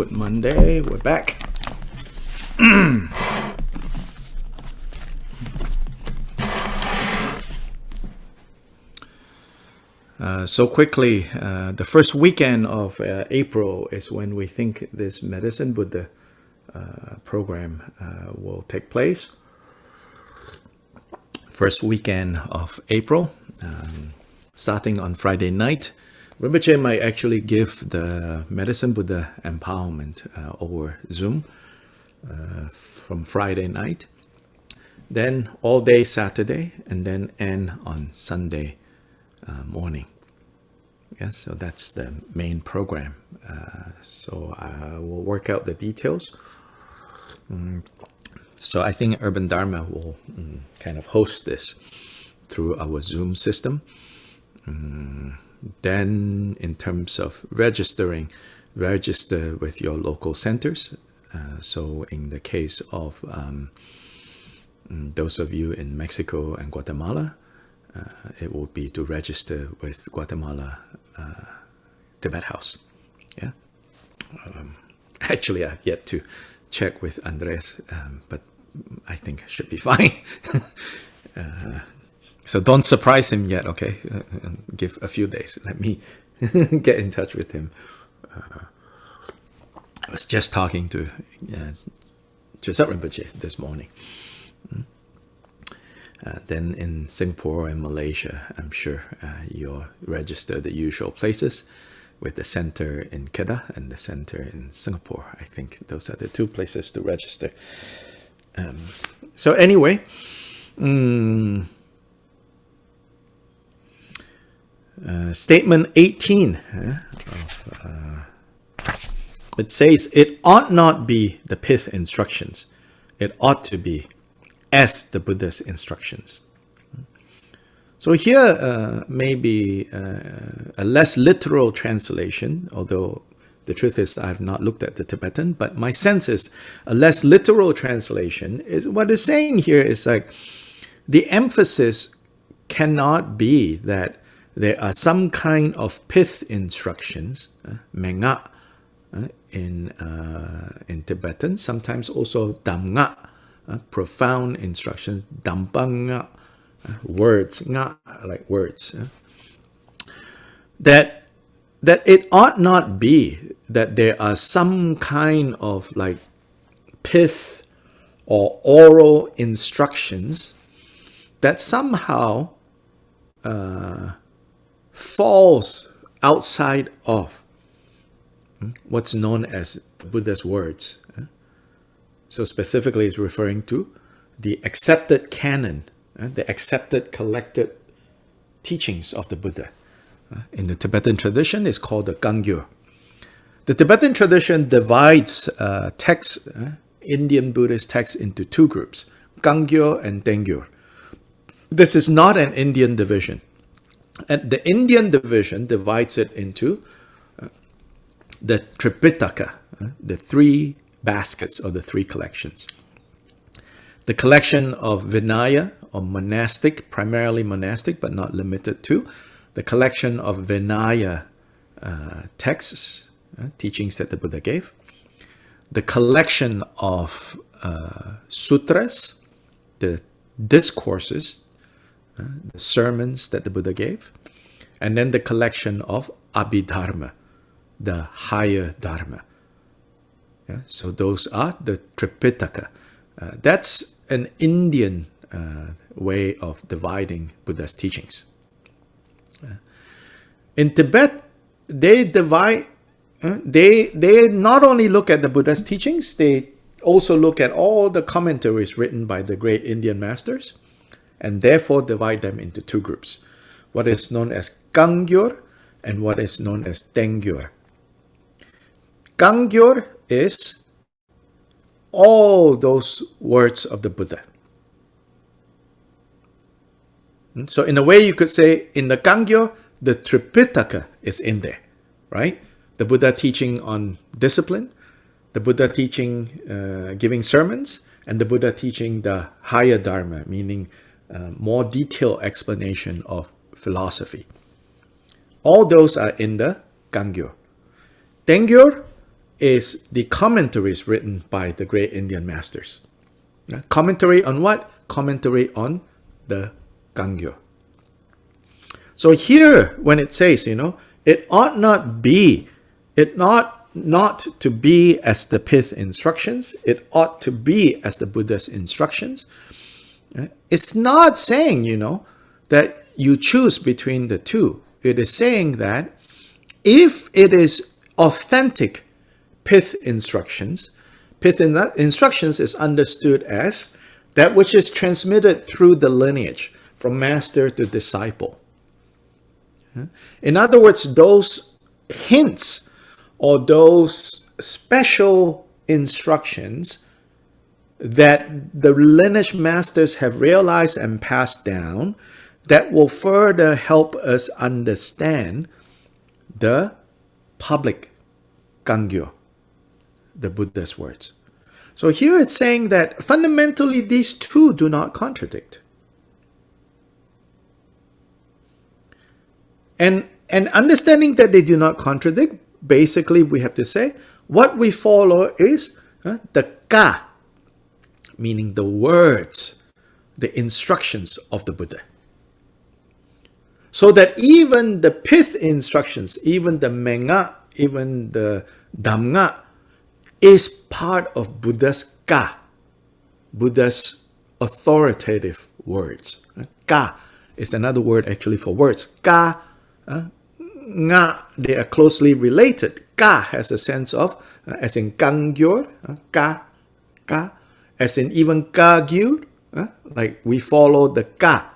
Good Monday. We're back. So quickly, the first weekend of April is when we think this Medicine Buddha program will take place. First weekend of April, starting on Friday night. Rinpoche might actually give the Medicine Buddha empowerment over Zoom from Friday night, then all day Saturday, and then end on Sunday morning. Yes, so that's the main program. So I will work out the details. So I think Urban Dharma will kind of host this through our Zoom system. Then in terms of registering, register with your local centers. So in the case of those of you in Mexico and Guatemala, it will be to register with Guatemala Tibet House. Yeah. Actually, I've yet to check with Andres, but I think it should be fine. So don't surprise him yet, okay? Give a few days. Let me get in touch with him. I was just talking to Chusat Rinpoche this morning. Then in Singapore and Malaysia, I'm sure you'll register the usual places with the center in Kedah and the center in Singapore. I think those are the two places to register. So anyway, statement 18, it says, it ought not be the pith instructions. It ought to be as the Buddha's instructions. So here may be a less literal translation, although the truth is I have not looked at the Tibetan, but my sense is a less literal translation is what it's saying here is like the emphasis cannot be that there are some kind of pith instructions, menga in Tibetan, sometimes also damnga, profound instructions, dampanga, words, nga, like words. That it ought not be that there are some kind of like pith or oral instructions that somehow falls outside of what's known as the Buddha's words. So specifically it's referring to the accepted canon, the accepted collected teachings of the Buddha. In the Tibetan tradition, it's called the Gangyur. The Tibetan tradition divides texts, Indian Buddhist texts, into two groups, Gangyur and Tengyur. This is not an Indian division. And the Indian division divides it into the Tripitaka, the three baskets or the three collections. The collection of Vinaya or monastic, primarily monastic, but not limited to. The collection of Vinaya texts, teachings that the Buddha gave. The collection of sutras, the discourses, the sermons that the Buddha gave. And then the collection of Abhidharma, the higher Dharma. Yeah, so those are the Tripitaka. That's an Indian way of dividing Buddha's teachings. In Tibet, they divide, they not only look at the Buddha's teachings, they also look at all the commentaries written by the great Indian masters, and therefore divide them into two groups. What is known as Gangyur and what is known as Tengyur. Gangyur is all those words of the Buddha. So in a way you could say in the Gangyur, the Tripitaka is in there, right? The Buddha teaching on discipline, the Buddha teaching, giving sermons, and the Buddha teaching the higher Dharma, meaning more detailed explanation of philosophy. All those are in the Gangyur. Tengyur is the commentaries written by the great Indian masters. Commentary on what? Commentary on the Gangyo. So here, when it says, it ought not to be as the pith instructions, it ought to be as the Buddha's instructions. It's not saying, that you choose between the two. It is saying that if it is authentic pith instructions is understood as that which is transmitted through the lineage from master to disciple. In other words, those hints or those special instructions that the lineage masters have realized and passed down that will further help us understand the public Gangyo, the Buddha's words. So here it's saying that fundamentally these two do not contradict. And understanding that they do not contradict, basically we have to say what we follow is the ka, meaning the words, the instructions of the Buddha. So that even the pith instructions, even the menga, even the damga, is part of Buddha's ka, Buddha's authoritative words. Ka is another word actually for words. Ka, nga, they are closely related. Ka has a sense of, as in Gangyo, ka, as in even Kagyu, like we follow the ka.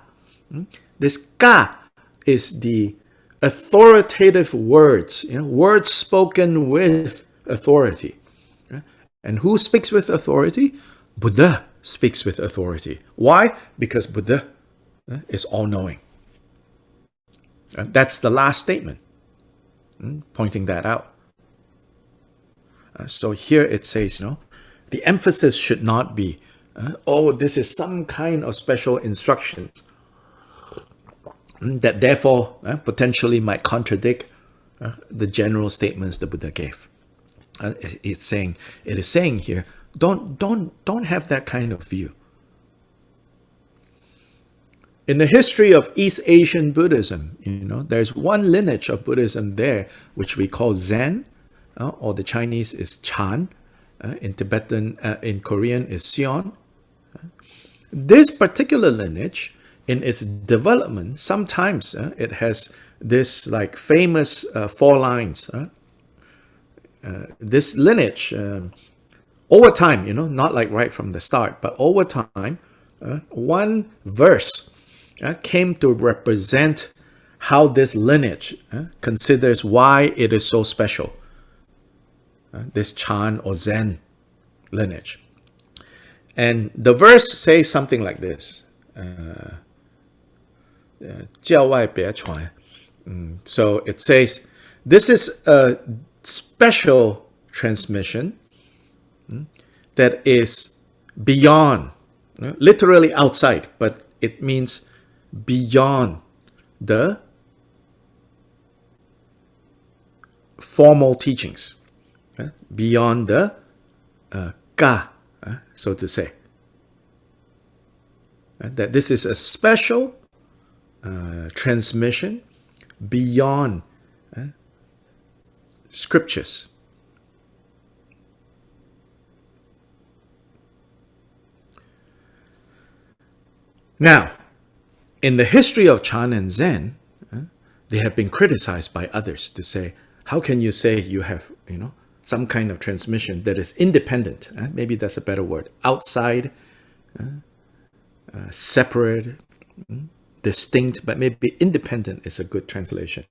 This ka is the authoritative words, words spoken with authority. And who speaks with authority? Buddha speaks with authority. Why? Because Buddha is all-knowing. That's the last statement, pointing that out. So here it says, the emphasis should not be, this is some kind of special instructions that therefore potentially might contradict the general statements the Buddha gave. It is saying here, don't have that kind of view. In the history of East Asian Buddhism, there's one lineage of Buddhism there, which we call Zen, or the Chinese is Chan, in Tibetan, in Korean is Sion. This particular lineage, in its development, sometimes it has this like famous 4 lines. This lineage, over time, not like right from the start, but over time, one verse came to represent how this lineage considers why it is so special. This Chan or Zen lineage. And the verse says something like this. 教外别传. So it says, this is a special transmission that is beyond, literally outside, but it means beyond the formal teachings, beyond the ka, so to say. That this is a special transmission beyond scriptures. Now, in the history of Chan and Zen, they have been criticized by others to say, how can you say you have, some kind of transmission that is independent? Maybe that's a better word. Outside, separate, distinct, but maybe independent is a good translation.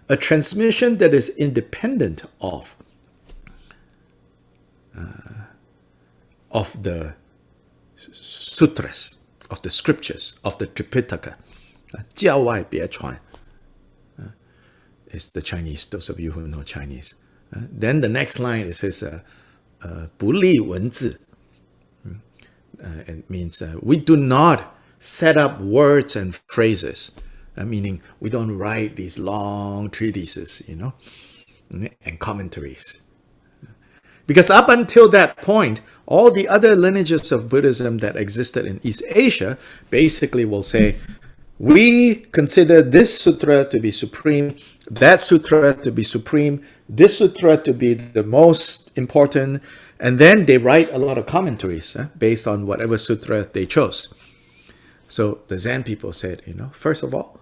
A transmission that is independent of the sutras, of the scriptures, of the Tripitaka. 教外别传 is the Chinese, those of you who know Chinese. Then the next line, it says, 不立文字. It means we do not set up words and phrases, meaning we don't write these long treatises, and commentaries. Because up until that point, all the other lineages of Buddhism that existed in East Asia basically will say, we consider this sutra to be supreme, that sutra to be supreme, this sutra to be the most important, and then they write a lot of commentaries based on whatever sutra they chose. So the Zen people said, first of all,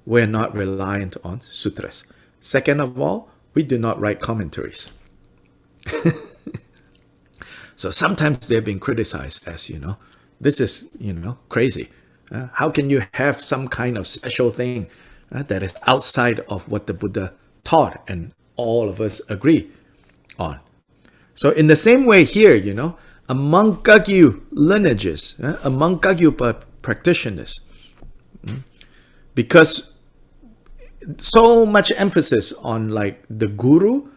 we're not reliant on sutras. Second of all, we do not write commentaries. So sometimes they've been criticized as, this is, crazy. How can you have some kind of special thing that is outside of what the Buddha taught and all of us agree on? So in the same way here, among Kagyu lineages, among Kagyu practitioners, because so much emphasis on like the guru,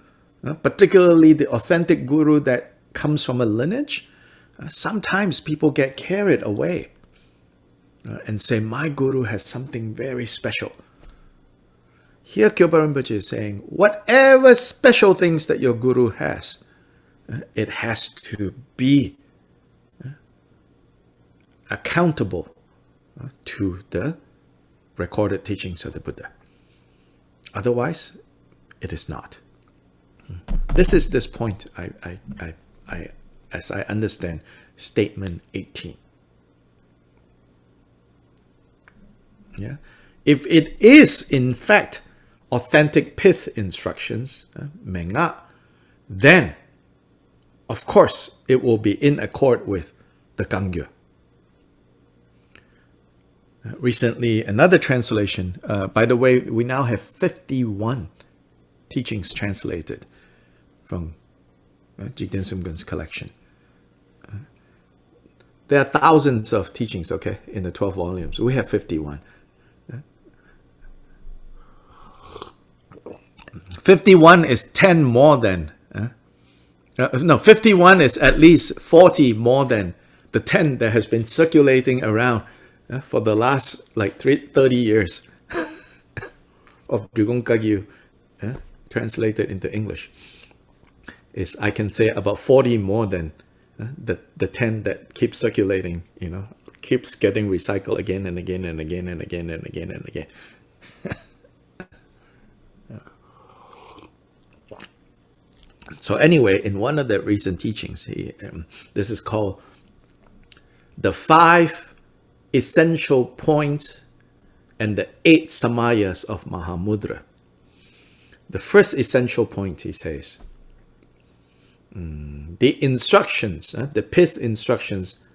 particularly the authentic guru that comes from a lineage, sometimes people get carried away and say, my guru has something very special. Here Kyopa Rinpoche is saying, whatever special things that your guru has, it has to be accountable to the recorded teachings of the Buddha. Otherwise, it is not. This is this point, as I understand, statement 18. Yeah, if it is in fact authentic pith instructions, menga, then of course it will be in accord with the Kangyo. Recently, another translation. By the way, we now have 51 teachings translated from Jigten Sumgön's collection. There are thousands of teachings, in the 12 volumes. We have 51. 51 is 10 more than, 51 is at least 40 more than the 10 that has been circulating around for the last 30 years of Dugong Kagyu translated into English. Is, I can say, about 40 more than the 10 that keep circulating, keeps getting recycled again and again and again and again and again and again. So anyway, in one of the recent teachings, this is called the 5 essential points and the 8 Samayas of Mahamudra. The first essential point, he says, the instructions, the pith instructions,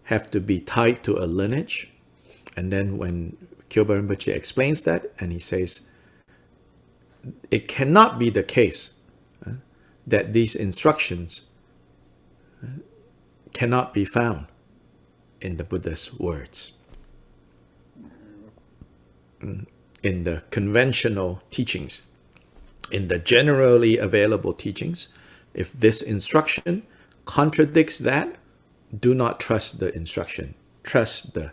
have to be tied to a lineage. And then when Kyopa Rinpoche explains that, and he says, it cannot be the case that these instructions cannot be found in the Buddha's words, in the conventional teachings, in the generally available teachings. If this instruction contradicts that, do not trust the instruction. Trust the,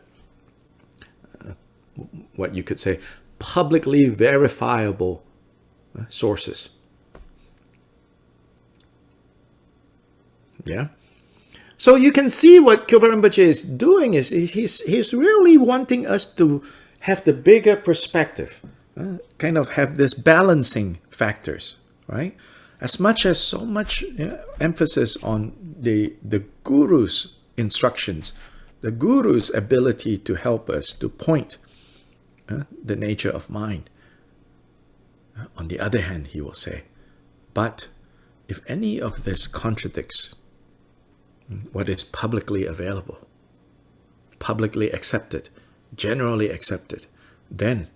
what you could say, publicly verifiable sources. Yeah. So you can see what Kyopa Rinpoche is doing is he's really wanting us to have the bigger perspective, kind of have this balancing factors, right? As much as so much emphasis on the guru's instructions, the guru's ability to help us to point the nature of mind. On the other hand, he will say, but if any of this contradicts what is publicly available, publicly accepted, generally accepted, then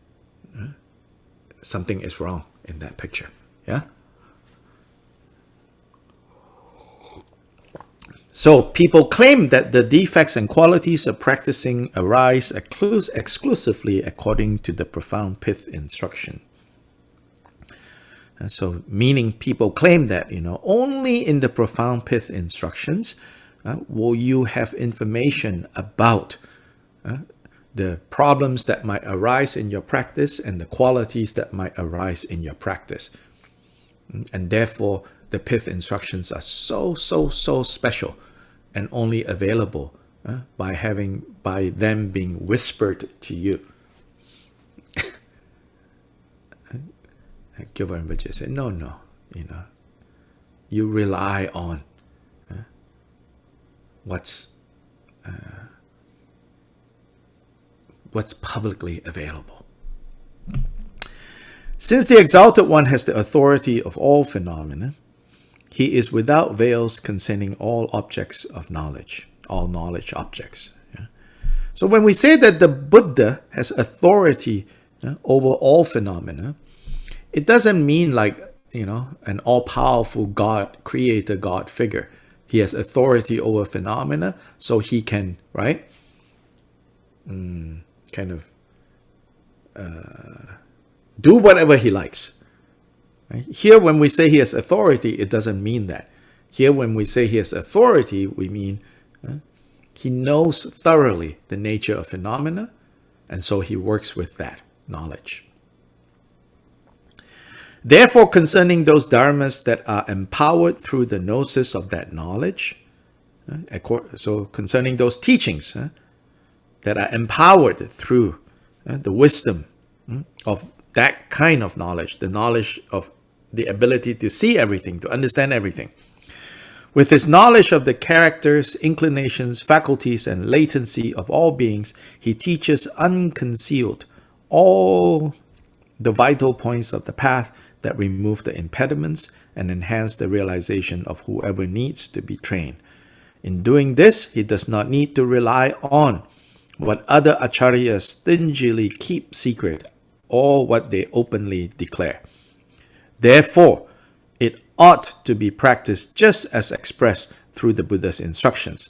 something is wrong in that picture. Yeah. So people claim that the defects and qualities of practicing arise exclusively according to the profound pith instruction. And so meaning people claim that, only in the profound pith instructions will you have information about the problems that might arise in your practice and the qualities that might arise in your practice. And therefore, the pith instructions are so special and only available by them being whispered to you. Gilbert Rinpoche said, no, you rely on what's publicly available. Since the Exalted One has the authority of all phenomena, he is without veils concerning all objects of knowledge, all knowledge objects. So when we say that the Buddha has authority over all phenomena, it doesn't mean like, an all-powerful God, creator God figure. He has authority over phenomena, so he can, right, kind of do whatever he likes. Right? Here, when we say he has authority, it doesn't mean that. Here, when we say he has authority, we mean he knows thoroughly the nature of phenomena, and so he works with that knowledge. Therefore, concerning those dharmas that are empowered through the gnosis of that knowledge, so concerning those teachings that are empowered through the wisdom of that kind of knowledge, the knowledge of the ability to see everything, to understand everything. With his knowledge of the characters, inclinations, faculties, and latency of all beings, he teaches unconcealed all the vital points of the path that remove the impediments and enhance the realization of whoever needs to be trained. In doing this, he does not need to rely on what other acharyas stingily keep secret or what they openly declare. Therefore, it ought to be practiced just as expressed through the Buddha's instructions.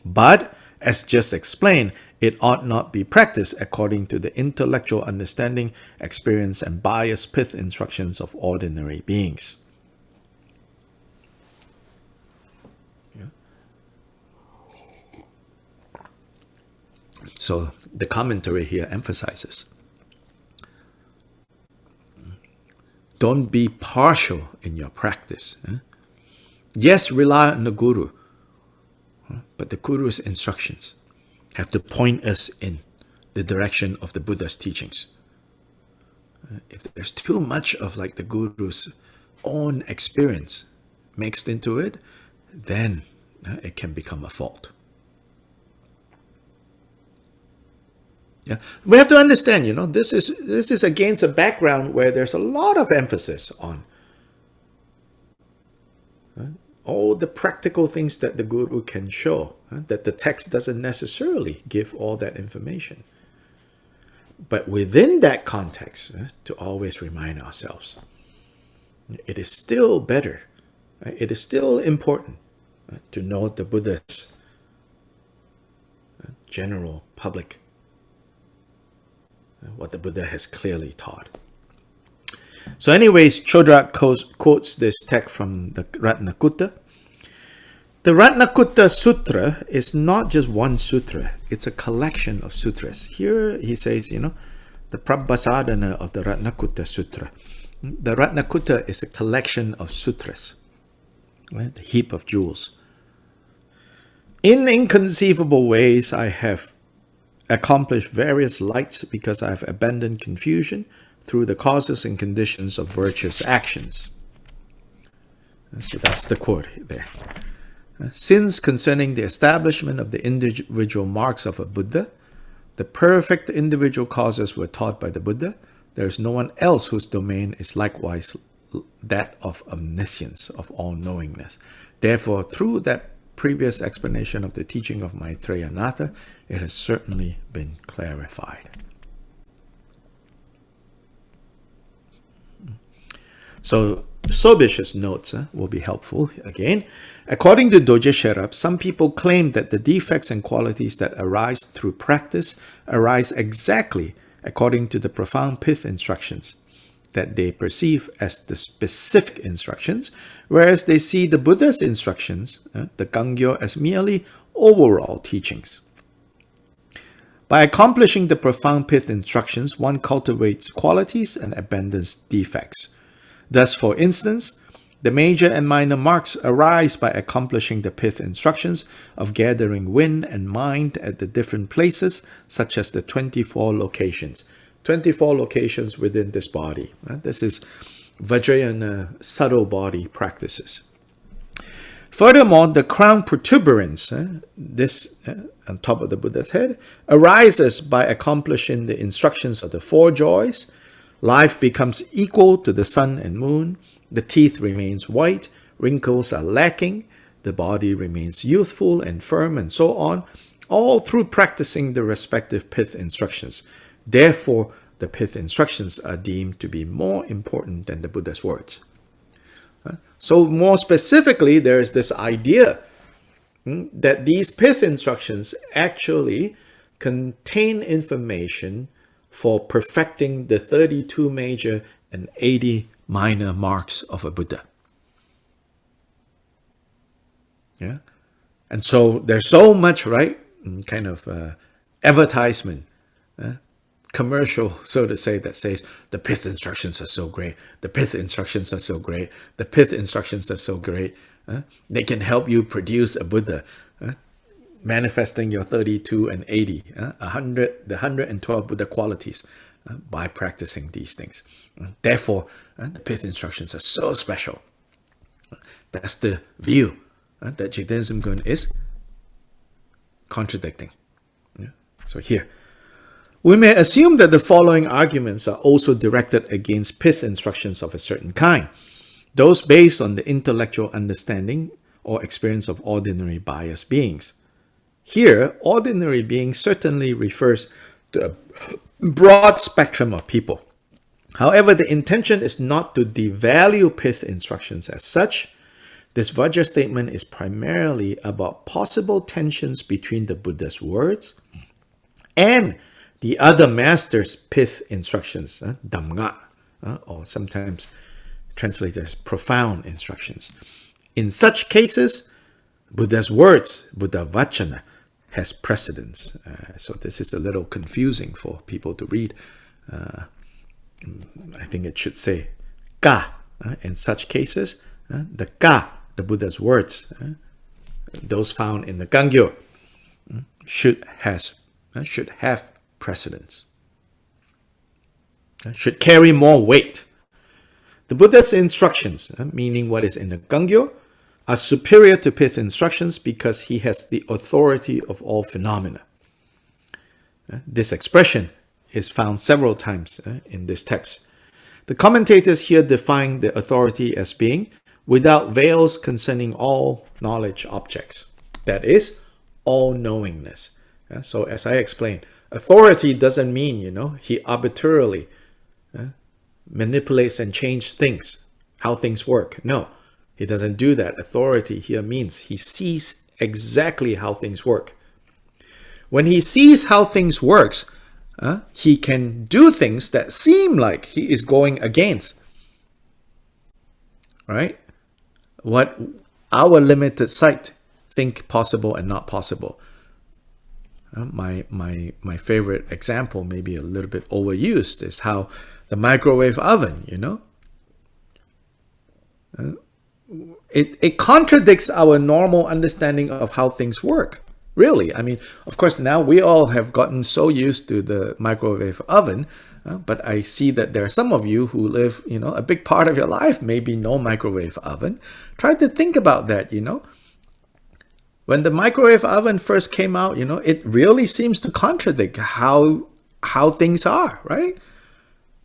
But, as just explained, it ought not be practiced according to the intellectual understanding, experience, and biased pith instructions of ordinary beings. So the commentary here emphasizes, don't be partial in your practice. Yes, rely on the Guru, but the Guru's instructions have to point us in the direction of the Buddha's teachings. If there's too much of like the Guru's own experience mixed into it, then it can become a fault. Yeah, we have to understand, this is against a background where there's a lot of emphasis on all the practical things that the Guru can show, that the text doesn't necessarily give all that information. But within that context, to always remind ourselves, it is still better, it is still important to know the Buddha's general public, what the Buddha has clearly taught. So anyways, Chodrak quotes this text from the Ratnakutta. The Ratnakutta Sutra is not just one sutra, it's a collection of sutras. Here he says, the Prabhasadana of the Ratnakutta Sutra. The Ratnakutta is a collection of sutras, right? The heap of jewels. In inconceivable ways, I have accomplished various lights because I have abandoned confusion through the causes and conditions of virtuous actions. So that's the quote there. Since concerning the establishment of the individual marks of a Buddha, the perfect individual causes were taught by the Buddha, there is no one else whose domain is likewise that of omniscience, of all-knowingness. Therefore, through that previous explanation of the teaching of Maitreya Natha, it has certainly been clarified. So, Sobish's notes will be helpful again. According to Doje Sherab, some people claim that the defects and qualities that arise through practice arise exactly according to the profound pith instructions that they perceive as the specific instructions, whereas they see the Buddha's instructions, the Gangyo, as merely overall teachings. By accomplishing the profound pith instructions, one cultivates qualities and abandons defects. Thus, for instance, The major and minor marks arise by accomplishing the pith instructions of gathering wind and mind at the different places, such as the 24 locations. 24 locations within this body. This is Vajrayana subtle body practices. Furthermore, the crown protuberance, this on top of the Buddha's head, arises by accomplishing the instructions of the four joys. Life becomes equal to the sun and moon. The teeth remains white. Wrinkles are lacking. The body remains youthful and firm, and so on, all through practicing the respective pith instructions. Therefore, the pith instructions are deemed to be more important than the Buddha's words. So more specifically, there is this idea that these pith instructions actually contain information for perfecting the 32 major and 80 minor marks of a Buddha. Yeah, and so there's so much, right, kind of advertisement, commercial, so to say, that says the pith instructions are so great. The pith instructions are so great. The pith instructions are so great. They can help you produce a Buddha, manifesting your 32 and 80, the 112 Buddha qualities by practicing these things. Therefore, the pith instructions are so special. That's the view that Jigten Gun is contradicting. So here, we may assume that the following arguments are also directed against pith instructions of a certain kind, those based on the intellectual understanding or experience of ordinary biased beings. Here, ordinary being certainly refers to a broad spectrum of people. However, the intention is not to devalue pith instructions as such. This Vajra statement is primarily about possible tensions between the Buddha's words and the other master's pith instructions, Dhammga, or sometimes translated as profound instructions. In such cases, Buddha's words, Buddha Vachana, has precedence. So this is a little confusing for people to read. I think it should say Ka. In such cases, the Ka, the Buddha's words, those found in the Gangyo, should have precedence, should carry more weight. The Buddha's instructions, meaning what is in the Gangyo, are superior to pith instructions because he has the authority of all phenomena. This expression is found several times in this text. The commentators here define the authority as being without veils concerning all knowledge objects. That is, all knowingness. So as I explained, authority doesn't mean, he arbitrarily manipulates and changes things, how things work. No, he doesn't do that. Authority here means he sees exactly how things work. When he sees how things works, he can do things that seem like he is going against, right? What our limited sight think possible and not possible. My favorite example, maybe a little bit overused, is how the microwave oven, it contradicts our normal understanding of how things work. Really, I mean, of course, now we all have gotten so used to the microwave oven, but I see that there are some of you who live, a big part of your life, maybe no microwave oven. Try to think about that, When the microwave oven first came out, it really seems to contradict how things are, right?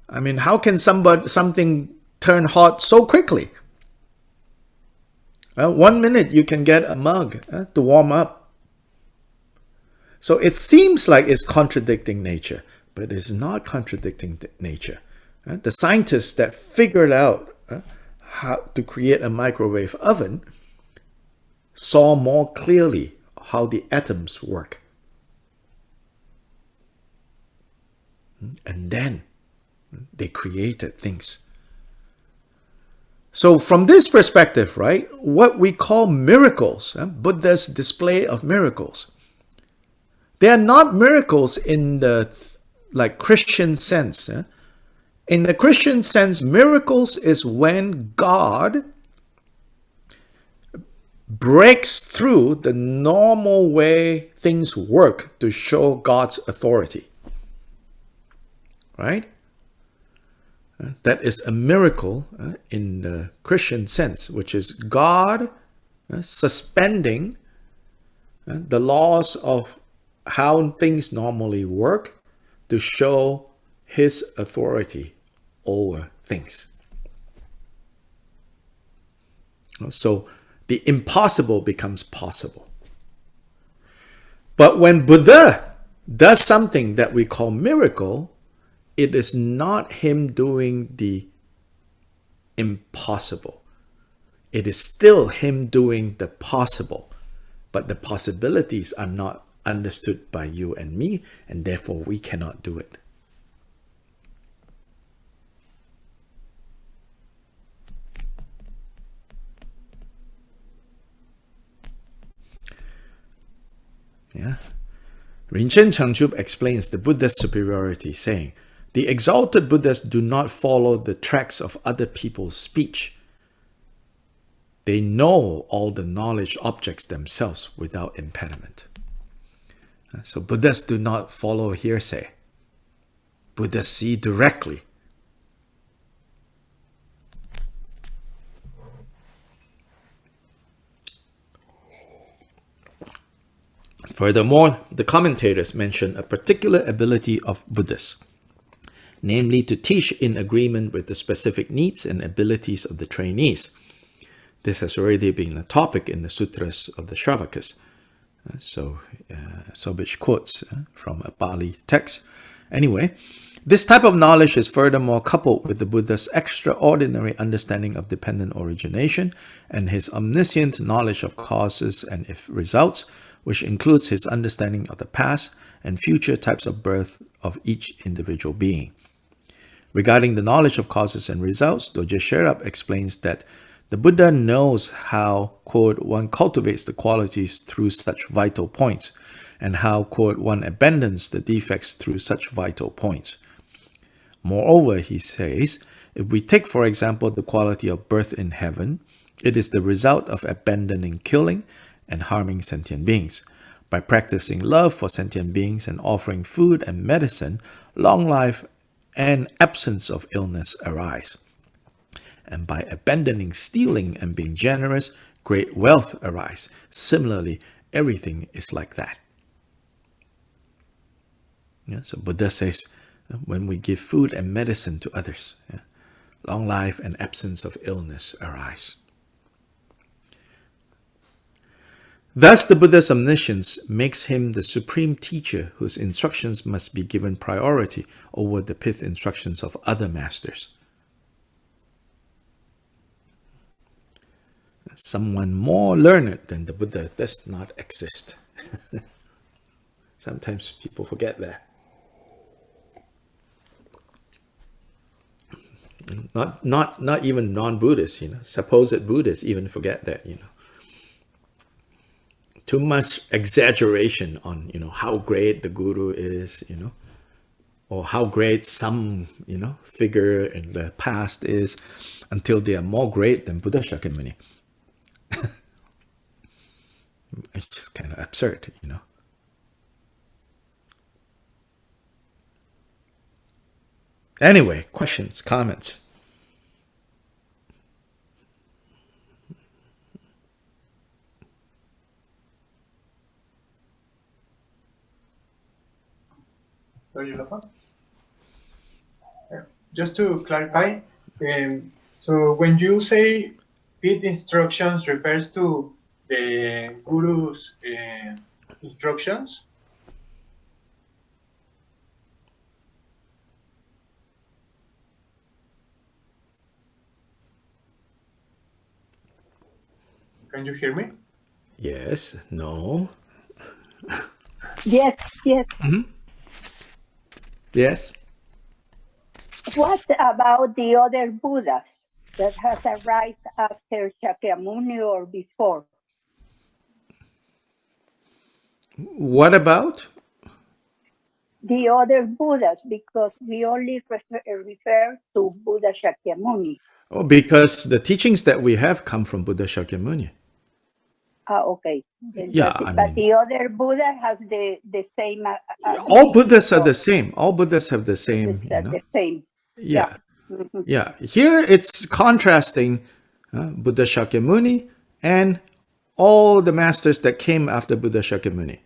I mean, how can something turn hot so quickly? Well, 1 minute you can get a mug to warm up. So it seems like it's contradicting nature, but it's not contradicting nature. The scientists that figured out how to create a microwave oven saw more clearly how the atoms work. And then they created things. So from this perspective, right, what we call miracles, Buddha's display of miracles, they are not miracles in the Christian sense. In the Christian sense, miracles is when God breaks through the normal way things work to show God's authority. Right? That is a miracle in the Christian sense, which is God suspending the laws of how things normally work to show his authority over things. So the impossible becomes possible. But when Buddha does something that we call miracle, it is not him doing the impossible. It is still him doing the possible. But the possibilities are not understood by you and me, and therefore we cannot do it. Yeah. Rinchen Changchup explains the Buddha's superiority, saying, "The exalted Buddhas do not follow the tracks of other people's speech. They know all the knowledge objects themselves without impediment." So Buddhas do not follow hearsay. Buddhas see directly. Furthermore, the commentators mention a particular ability of Buddhas, namely to teach in agreement with the specific needs and abilities of the trainees. This has already been a topic in the Sutras of the Shravakas. So Sobich quotes from a Pali text. Anyway, this type of knowledge is furthermore coupled with the Buddha's extraordinary understanding of dependent origination and his omniscient knowledge of causes and results, which includes his understanding of the past and future types of birth of each individual being. Regarding the knowledge of causes and results, Doje Sherab explains that the Buddha knows how, quote, one cultivates the qualities through such vital points, and how, quote, one abandons the defects through such vital points. Moreover, he says, if we take, for example, the quality of birth in heaven, it is the result of abandoning killing and harming sentient beings. By practicing love for sentient beings and offering food and medicine, long life and absence of illness arise. And by abandoning stealing and being generous, great wealth arise. Similarly, everything is like that. Yeah, so Buddha says, when we give food and medicine to others, long life and absence of illness arise. Thus, the Buddha's omniscience makes him the supreme teacher whose instructions must be given priority over the pith instructions of other masters. Someone more learned than the Buddha does not exist. Sometimes people forget that. Not even non-Buddhists, supposed Buddhists even forget that, Too much exaggeration on, how great the guru is, or how great some, figure in the past is, until they are more great than Buddha Shakyamuni. It's just kind of absurd, Anyway, questions, comments? Just to clarify, so when you say pith instructions refers to the guru's instructions? Can you hear me? Yes, no. Yes. Yes. What about the other Buddhas that has arrived after Shakyamuni or before? What about? The other Buddhas, because we only refer to Buddha Shakyamuni. Oh, because the teachings that we have come from Buddha Shakyamuni. Okay. Then Yeah, that's it. I But mean, the other Buddha has the same. all Buddhists are the same. All Buddhists have the same, The same. Yeah. Mhm. Yeah. Here it's contrasting Buddha Shakyamuni and all the masters that came after Buddha Shakyamuni.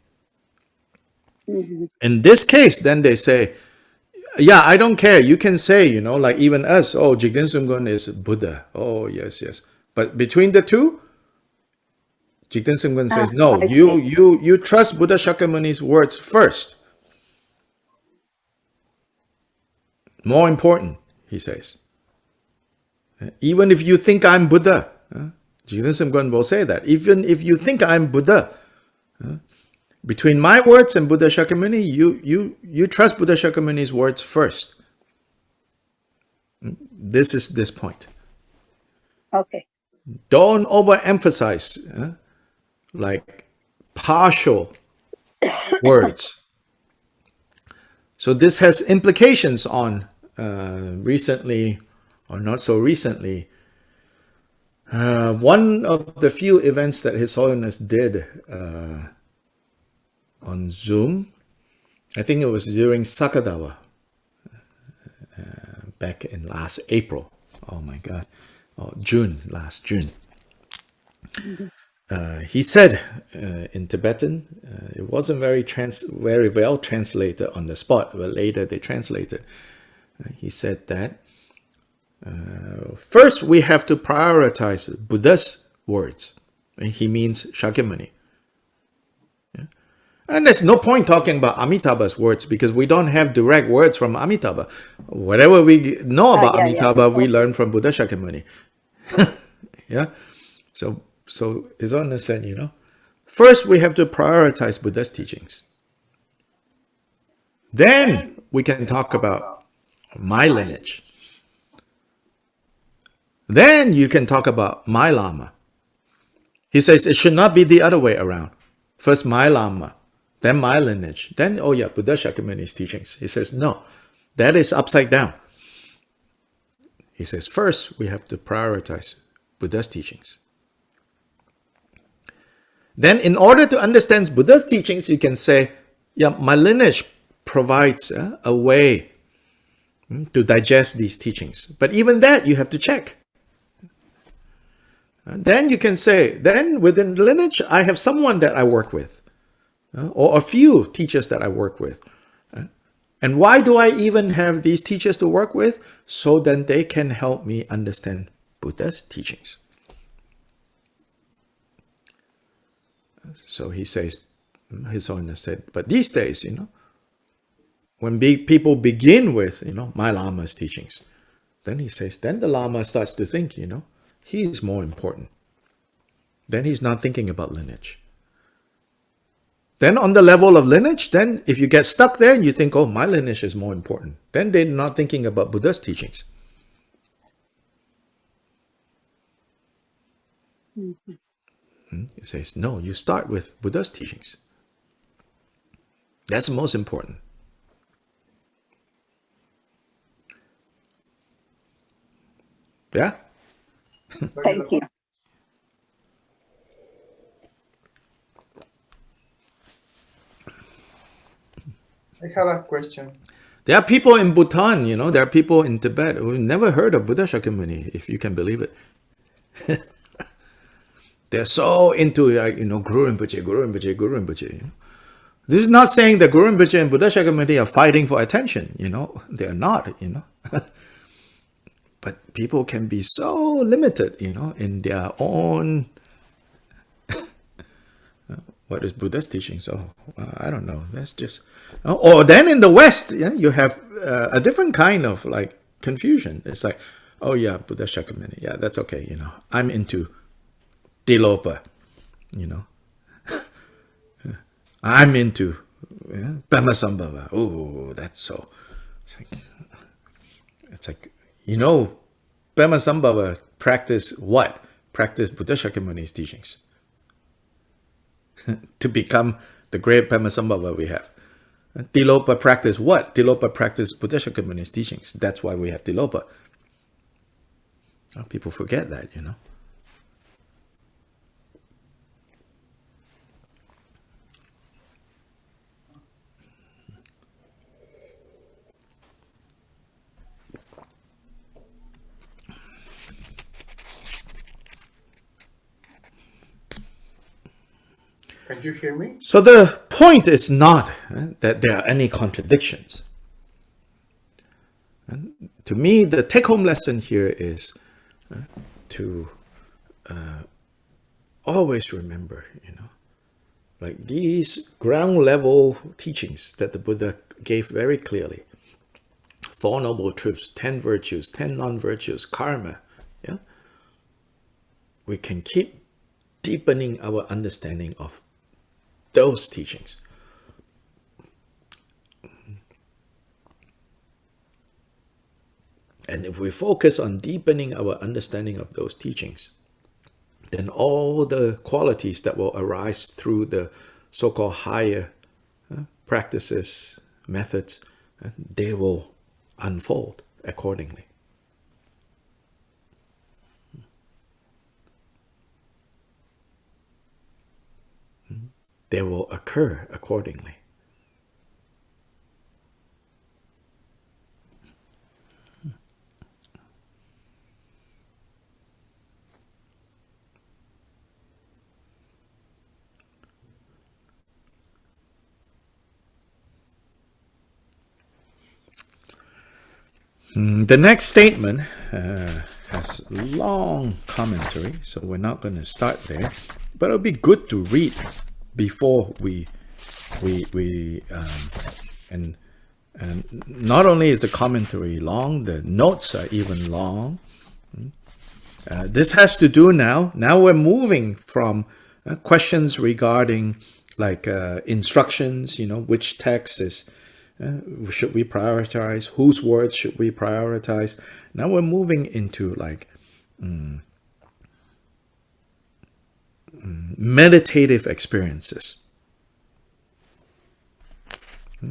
Mhm. In this case, then they say, yeah, I don't care. You can say, like even us, oh, Jigten Sumgon is Buddha. Oh, yes, yes. But between the two, Jigten Sumgon says, no, I you trust Buddha Shakyamuni's words first. More important, he says. Even if you think I'm Buddha, Jigten Sumgon will say that. Even if you think I'm Buddha, between my words and Buddha Shakyamuni, you trust Buddha Shakyamuni's words first. This is this point. Okay. Don't overemphasize like partial words. So this has implications on recently or not so recently. One of the few events that His Holiness did on Zoom, I think it was during Sakadawa back in last April. Oh my God. Last June. He said in Tibetan, it wasn't very well translated on the spot, but later they translated. He said that first we have to prioritize Buddha's words. And he means Shakyamuni. And there's no point talking about Amitabha's words because we don't have direct words from Amitabha. Whatever we know about Amitabha, we learn from Buddha Shakyamuni. Yeah. So His Holiness said, first we have to prioritize Buddha's teachings. Then we can talk about my lineage. Then you can talk about my Lama. He says it should not be the other way around. First my Lama, then my lineage, then, oh yeah, Buddha Shakyamuni's teachings. He says, no, that is upside down. He says, first we have to prioritize Buddha's teachings. Then in order to understand Buddha's teachings, you can say, yeah, my lineage provides a way to digest these teachings. But even that, you have to check. Then you can say, then within the lineage, I have someone that I work with, or a few teachers that I work with. And why do I even have these teachers to work with? So then they can help me understand Buddha's teachings. So he says, His Holiness said, but these days, when people begin with, my Lama's teachings, then he says, then the Lama starts to think, he is more important. Then he's not thinking about lineage. Then on the level of lineage, then if you get stuck there and you think, oh, my lineage is more important, then they're not thinking about Buddha's teachings. Mm-hmm. He says, no, you start with Buddha's teachings. That's the most important. Yeah? Thank you. I have a question. There are people in Bhutan, there are people in Tibet who never heard of Buddha Shakyamuni, if you can believe it. They're so into, Guru Rinpoche, Guru Rinpoche, Guru Rinpoche. This is not saying that Guru Rinpoche and Buddha Shakyamuni are fighting for attention, They're not, But people can be so limited, in their own... What is Buddha's teaching? So, I don't know. That's just... Or then in the West, you have a different kind of confusion. It's like, oh yeah, Buddha Shakyamuni. Yeah, that's okay, I'm into Tilopa, I'm into Pamasambhava. Oh, that's so... It's like Pamasambhava practice what? Practice Buddha Shakyamuni's teachings. To become the great Pamasambhava we have. Tilopa practice what? Tilopa practice Buddha Shakyamuni's teachings. That's why we have Tilopa. People forget that, Can you hear me? So the point is not that there are any contradictions. And to me, the take-home lesson here is to always remember, like these ground level teachings that the Buddha gave very clearly. 4 Noble Truths, 10 Virtues, 10 Non-Virtues, Karma. Yeah, we can keep deepening our understanding of those teachings. And if we focus on deepening our understanding of those teachings, then all the qualities that will arise through the so-called higher practices, methods, they will unfold accordingly. They will occur accordingly. The next statement has long commentary, so we're not going to start there. But it'll be good to read before we and not only is the commentary long, the notes are even long. This has to do now we're moving from questions regarding like instructions, which text is should we prioritize, whose words should we prioritize. Now we're moving into like meditative experiences.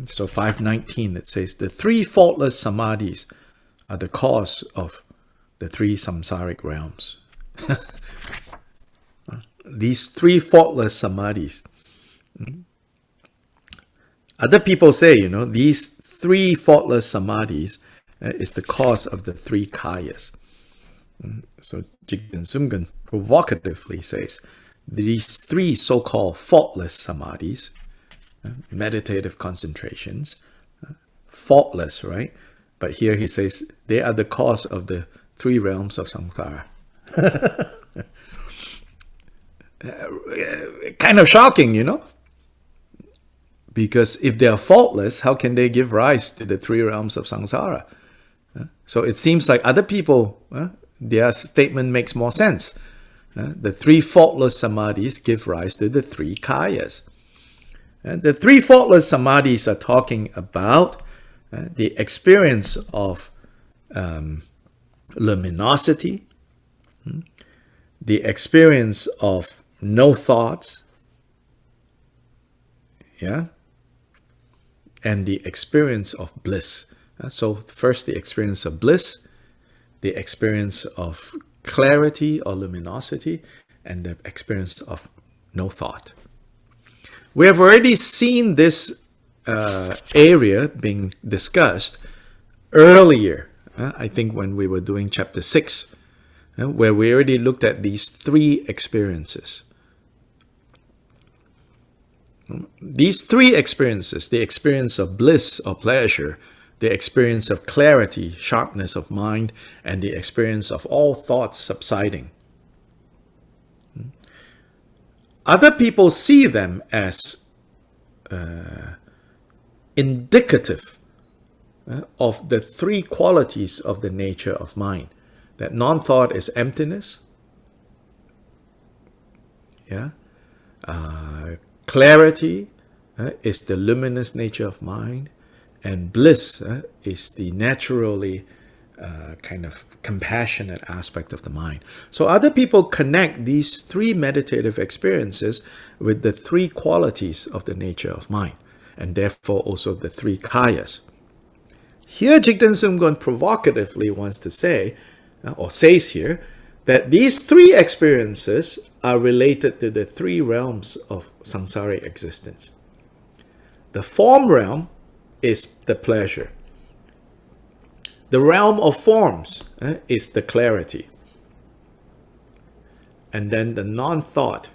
So 519, it says the 3 faultless samadhis are the cause of the 3 samsaric realms. These 3 faultless samadhis. Other people say, these 3 faultless samadhis is the cause of the 3 kayas. So Jigten Sumgön provocatively says, these 3 so-called faultless samadhis, meditative concentrations, faultless, right? But here he says they are the cause of the 3 realms of samsara. Kind of shocking, because if they are faultless, how can they give rise to the 3 realms of samsara? So it seems like other people, their statement makes more sense. The 3 faultless samadhis give rise to the 3 kayas. The 3 faultless samadhis are talking about the experience of luminosity, the experience of no thoughts, and the experience of bliss. So first the experience of bliss, the experience of clarity or luminosity, and the experience of no thought. We have already seen this area being discussed earlier, I think when we were doing chapter 6, where we already looked at these 3 experiences. These 3 experiences, the experience of bliss or pleasure, the experience of clarity, sharpness of mind, and the experience of all thoughts subsiding. Other people see them as indicative of the 3 qualities of the nature of mind. That non-thought is emptiness, clarity is the luminous nature of mind, and bliss is the naturally kind of compassionate aspect of the mind. So other people connect these 3 meditative experiences with the 3 qualities of the nature of mind, and therefore also the 3 kayas. Here Jigten Sumgön provocatively wants to say, or says here, that these 3 experiences are related to the 3 realms of samsaric existence. The form realm is the pleasure. The realm of forms is the clarity. And then the non-thought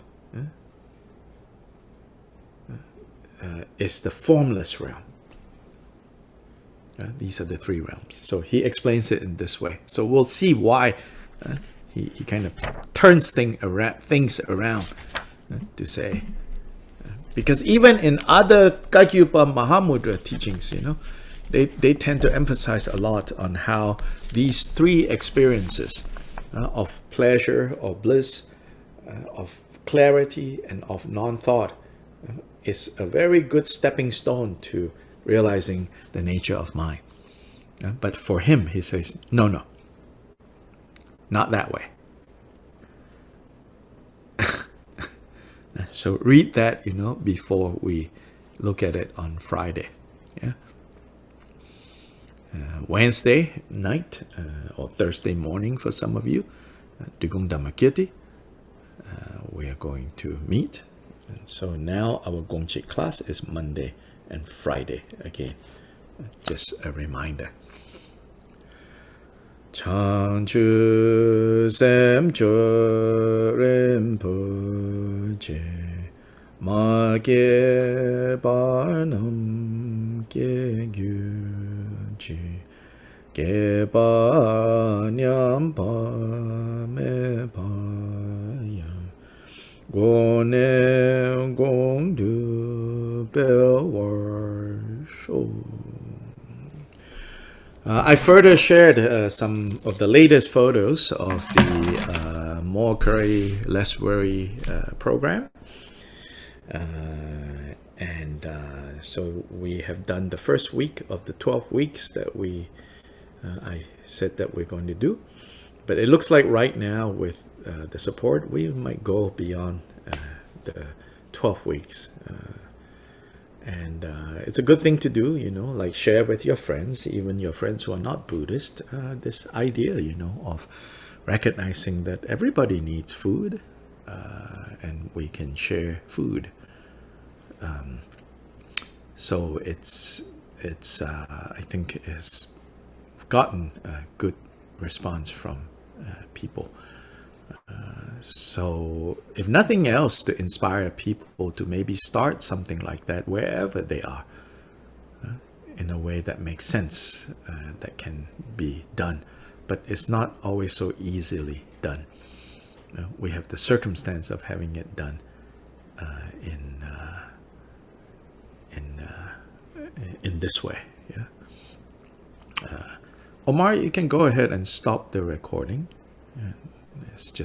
is the formless realm. These are the three realms. So he explains it in this way. So we'll see why he kind of turns things around to say. Because even in other Kagyupa Mahamudra teachings, they tend to emphasize a lot on how these three experiences of pleasure or bliss, of clarity, and of non-thought is a very good stepping stone to realizing the nature of mind. But for him, he says, no, not that way. So read that, before we look at it on Friday. Yeah. Wednesday night or Thursday morning for some of you, Dugung Dhammakirti, we are going to meet. And so now our Gongchik class is Monday and Friday again. Just a reminder. Changchu Semcho Rinpoche Magye Barnam Ge Gyuchi Ge Ba Nyam Pa Me Pa Ya Gone Gong Du Bel War Shou. I further shared some of the latest photos of the More Curry, Less Worry program. So we have done the first week of the 12 weeks that I said that we're going to do. But it looks like right now with the support, we might go beyond the 12 weeks. And it's a good thing to do, like share with your friends, even your friends who are not Buddhist, this idea, of recognizing that everybody needs food and we can share food. So it's I think has gotten a good response from people. So if nothing else, to inspire people to maybe start something like that wherever they are, in a way that makes sense, that can be done. But it's not always so easily done. We have the circumstance of having it done in this way. Yeah. Omar, you can go ahead and stop the recording. It's just